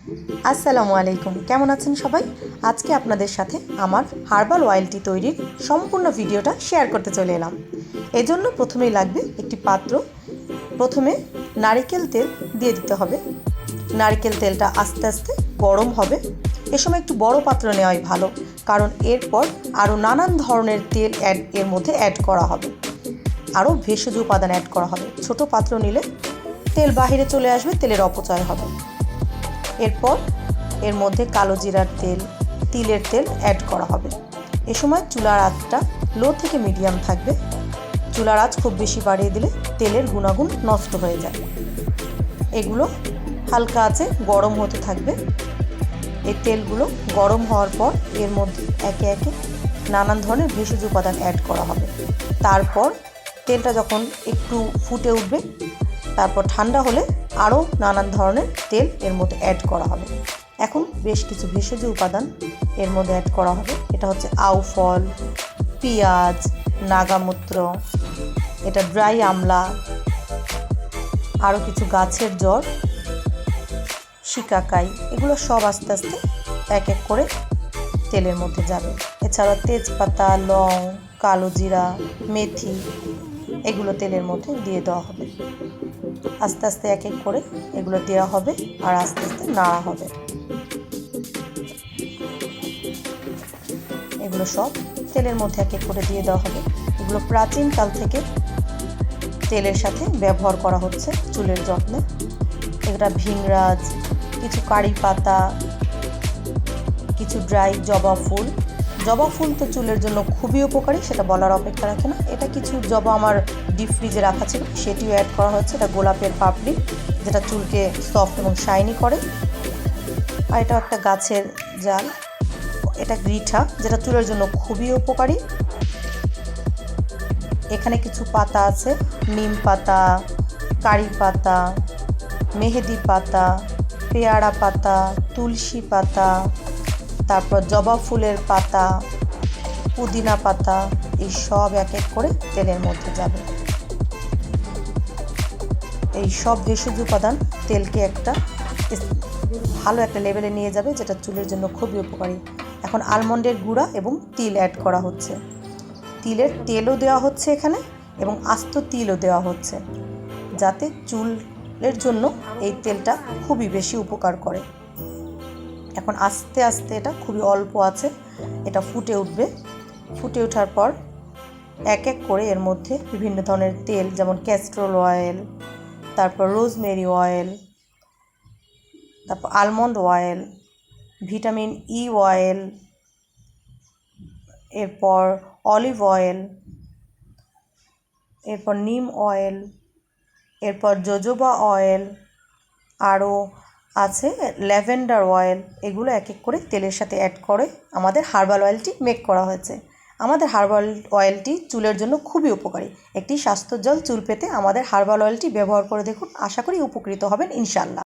আসসালামু আলাইকুম, কেমন আছেন সবাই? আজকে আপনাদের সাথে আমার হার্বাল অয়েলটি তৈরির সম্পূর্ণ ভিডিওটা শেয়ার করতে চলে এলাম। এজন্য প্রথমেই লাগবে একটি পাত্র। প্রথমে নারকেল তেল দিয়ে দিতে হবে। নারকেল তেলটা আস্তে আস্তে গরম হবে। এ সময় একটু বড় পাত্র নেওয়াই ভালো, কারণ এরপর আরও নানান ধরনের তেল এর মধ্যে অ্যাড করা হবে, আরও ভেষজ উপাদান অ্যাড করা হবে। ছোট পাত্র নিলে তেল বাহিরে চলে আসবে, তেলের অপচয় হবে। এরপর এর মধ্যে কালো জিরার তেল, তিলের তেল অ্যাড করা হবে। এ সময় চুলার আঁচটা লো থেকে মিডিয়াম থাকবে। চুলার আঁচ খুব বেশি বাড়িয়ে দিলে তেলের গুণাগুণ নষ্ট হয়ে যায়। এগুলো হালকা আঁচে গরম হতে থাকবে। এই তেলগুলো গরম হওয়ার পর এর মধ্যে একে একে নানান ধরনের ভেষজ উপাদান অ্যাড করা হবে। তারপর তেলটা যখন একটু ফুটে উঠবে, তারপর ঠান্ডা হলে আরও নানান ধরনের তেল এর মধ্যে অ্যাড করা হবে। এখন বেশ কিছু ভেষজ উপাদান এর মধ্যে অ্যাড করা হবে। এটা হচ্ছে আউ ফল, পেঁয়াজ, নাগামূত্র, এটা ড্রাই আমলা, আরও কিছু গাছের জড়, শিকাকাই, এগুলো সব আস্তে আস্তে এক এক করে তেলের মধ্যে যাবে। এছাড়া তেজপাতা, লং, কালো জিরা, মেথি, এগুলো তেলের মধ্যে দিয়ে দেওয়া হবে। আস্তে আস্তে এক এক করে এগুলো দেওয়া হবে আর আস্তে আস্তে নাড়া হবে। এগুলো সব তেলের মধ্যে এক এক করে দিয়ে দেওয়া হবে। এগুলো প্রাচীনকাল থেকে তেলের সাথে ব্যবহার করা হচ্ছে চুলের যত্নে। এটা ভিংরাজ, কিছু কারি পাতা, কিছু ড্রাই জবা ফুল। জবা ফুল তো চুলের জন্য খুবই উপকারী, সেটা বলার অপেক্ষা রাখে না। এটা কিছু জবা আমার ডিপ ফ্রিজে রাখা ছিল, সেটিও অ্যাড করা হচ্ছে। এটা গোলাপের পাপড়ি, যেটা চুলকে সফট এবং শাইনি করে। আর এটা একটা গাছের জাল, এটা রিঠা, যেটা চুলের জন্য খুবই উপকারী। এখানে কিছু পাতা আছে, নিম পাতা, কারি পাতা, মেহেদি পাতা, পেয়ারা পাতা, তুলসী পাতা, তারপর জবা ফুলের পাতা, পুদিনা পাতা, এই সব এক এক করে তেলের মধ্যে যাবে। এই সব ভেষজ উপাদান তেলকে একটা ভালো একটা লেভেলে নিয়ে যাবে, যেটা চুলের জন্য খুবই উপকারী। এখন আলমন্ডের গুঁড়া এবং তিল অ্যাড করা হচ্ছে। তিলের তেলও দেওয়া হচ্ছে এখানে এবং আস্ত তিলও দেওয়া হচ্ছে, যাতে চুলের জন্য এই তেলটা খুবই বেশি উপকার করে। এখন আস্তে আস্তে এটা খুবই অল্প আছে, এটা ফুটে উঠবে। ফুটে ওঠার পর এক এক করে এর মধ্যে বিভিন্ন ধরনের তেল, যেমন ক্যাস্টর অয়েল, তারপর রোজমেরি অয়েল, তারপর almond oil, vitamin E oil, এরপর অলিভ অয়েল, এরপর নিম অয়েল, এরপর জোজোবা অয়েল, আরও আছে ল্যাভেন্ডার অয়েল। এগুলো এক এক করে তেলের সাথে অ্যাড করে আমাদের হার্বাল অয়েলটি মেক করা হয়েছে। আমাদের হার্বাল অয়েলটি চুলের জন্য খুবই উপকারী। একটি স্বাস্থ্যোজ্জ্বল চুল পেতে আমাদের হার্বাল অয়েলটি ব্যবহার করে দেখুন, আশা করি উপকৃত হবেন ইনশাআল্লাহ।